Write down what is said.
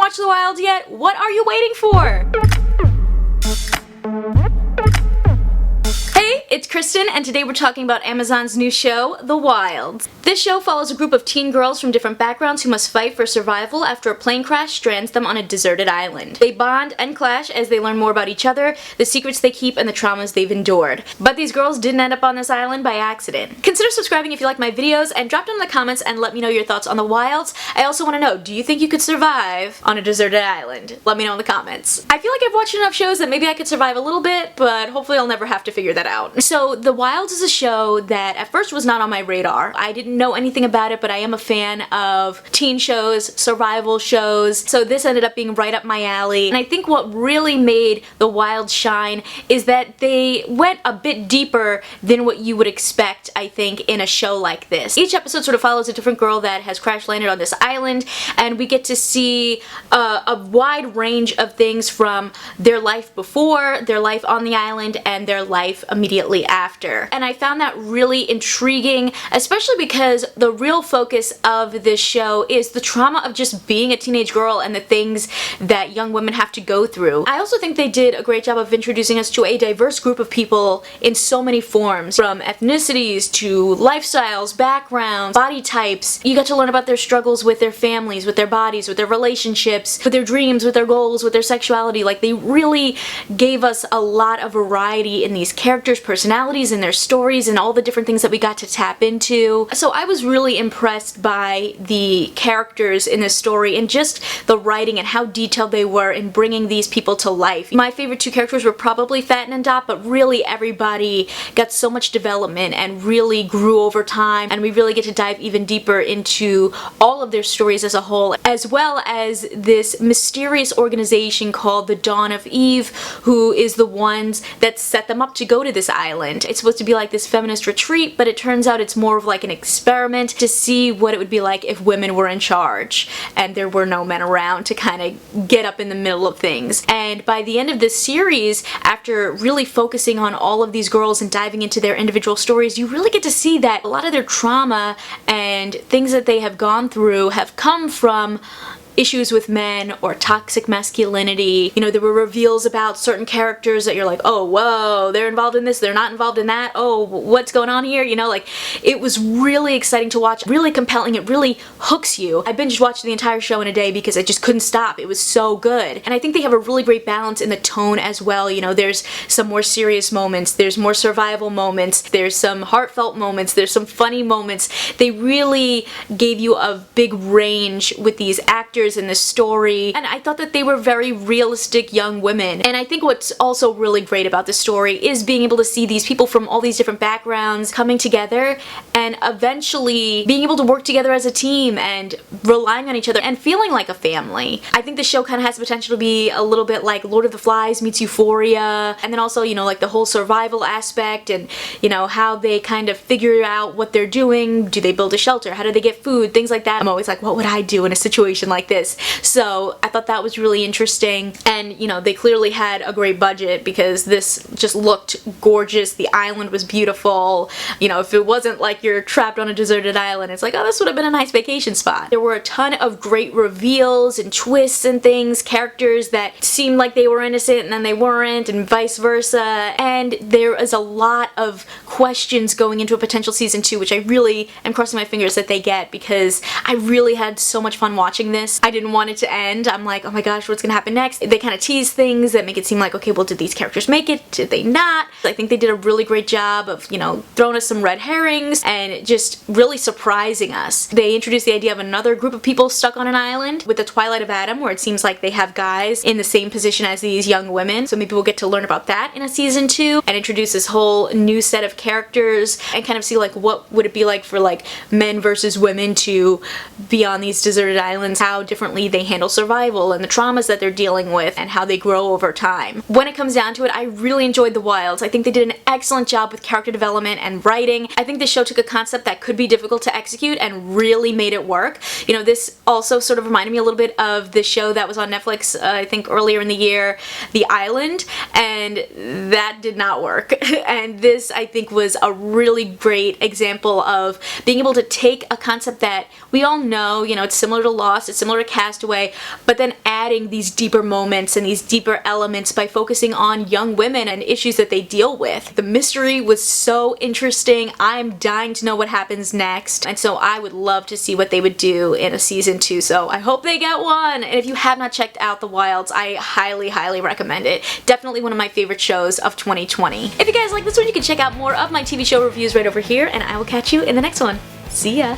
watched The Wilds yet? What are you waiting for? Hey, it's Kristen, and today we're talking about Amazon's new show, The Wilds. This show follows a group of teen girls from different backgrounds who must fight for survival after a plane crash strands them on a deserted island. They bond and clash as they learn more about each other, the secrets they keep, and the traumas they've endured. But these girls didn't end up on this island by accident. Consider subscribing if you like my videos, and drop down in the comments and let me know your thoughts on The Wilds. I also want to know, do you think you could survive on a deserted island? Let me know in the comments. I feel like I've watched enough shows that maybe I could survive a little bit, but hopefully I'll never have to figure that out. So The Wilds is a show that at first was not on my radar. I didn't know anything about it, but I am a fan of teen shows, survival shows, so this ended up being right up my alley. And I think what really made The Wilds shine is that they went a bit deeper than what you would expect, I think, in a show like this. Each episode sort of follows a different girl that has crash landed on this island, and we get to see a wide range of things from their life before, their life on the island, and their life immediately after. And I found that really intriguing, especially because the real focus of this show is the trauma of just being a teenage girl and the things that young women have to go through. I also think they did a great job of introducing us to a diverse group of people in so many forms, from ethnicities to lifestyles, backgrounds, body types. You got to learn about their struggles with their families, with their bodies, with their relationships, with their dreams, with their goals, with their sexuality. Like, they really gave us a lot of variety in these characters' personalities and their stories and all the different things that we got to tap into. So I was really impressed by the characters in this story and just the writing and how detailed they were in bringing these people to life. My favorite two characters were probably Fatten and Dot, but really everybody got so much development and really grew over time, and we really get to dive even deeper into all of their stories as a whole, as well as this mysterious organization called the Dawn of Eve, who is the ones that set them up to go to this island. It's supposed to be like this feminist retreat, but it turns out it's more of like an experiment to see what it would be like if women were in charge and there were no men around to kind of get up in the middle of things. And by the end of this series, after really focusing on all of these girls and diving into their individual stories, you really get to see that a lot of their trauma and things that they have gone through have come from issues with men or toxic masculinity. You know, there were reveals about certain characters that you're like, oh, whoa, they're involved in this, they're not involved in that, oh, what's going on here? You know, like, it was really exciting to watch, really compelling, it really hooks you. I binge watched the entire show in a day because I just couldn't stop. It was so good. And I think they have a really great balance in the tone as well. You know, there's some more serious moments, there's more survival moments, there's some heartfelt moments, there's some funny moments. They really gave you a big range with these actors in this story, and I thought that they were very realistic young women. And I think what's also really great about this story is being able to see these people from all these different backgrounds coming together and eventually being able to work together as a team and relying on each other and feeling like a family. I think the show kind of has the potential to be a little bit like Lord of the Flies meets Euphoria, and then also, you know, like the whole survival aspect and, you know, how they kind of figure out what they're doing. Do they build a shelter? How do they get food? Things like that. I'm always like, what would I do in a situation like this? So I thought that was really interesting, and you know, they clearly had a great budget because this just looked gorgeous. The island was beautiful. You know, if it wasn't like you're trapped on a deserted island, it's like, oh, this would have been a nice vacation spot. There were a ton of great reveals and twists and things, characters that seemed like they were innocent and then they weren't, and vice versa, and there is a lot of questions going into a potential season 2, which I really am crossing my fingers that they get, because I really had so much fun watching this. I didn't want it to end. I'm like, oh my gosh, what's gonna happen next? They kind of tease things that make it seem like, okay, well, did these characters make it? Did they not? I think they did a really great job of, you know, throwing us some red herrings and just really surprising us. They introduced the idea of another group of people stuck on an island with the Twilight of Adam, where it seems like they have guys in the same position as these young women. So maybe we'll get to learn about that in a season 2 and introduce this whole new set of characters and kind of see like what would it be like for like men versus women to be on these deserted islands, how differently they handle survival and the traumas that they're dealing with and how they grow over time. When it comes down to it, I really enjoyed The Wilds. I think they did an excellent job with character development and writing. I think this show took a concept that could be difficult to execute and really made it work. You know, this also sort of reminded me a little bit of the show that was on Netflix, I think earlier in the year, The Island, and that did not work. And this, I think, was a really great example of being able to take a concept that we all know, you know, it's similar to Lost, it's similar similar to Castaway, but then adding these deeper moments and these deeper elements by focusing on young women and issues that they deal with. The mystery was so interesting. I'm dying to know what happens next, and so I would love to see what they would do in a season 2, so I hope they get one. And if you have not checked out The Wilds, I highly, highly recommend it. Definitely one of my favorite shows of 2020. If you guys like this one, you can check out more of my TV show reviews right over here, and I will catch you in the next one. See ya!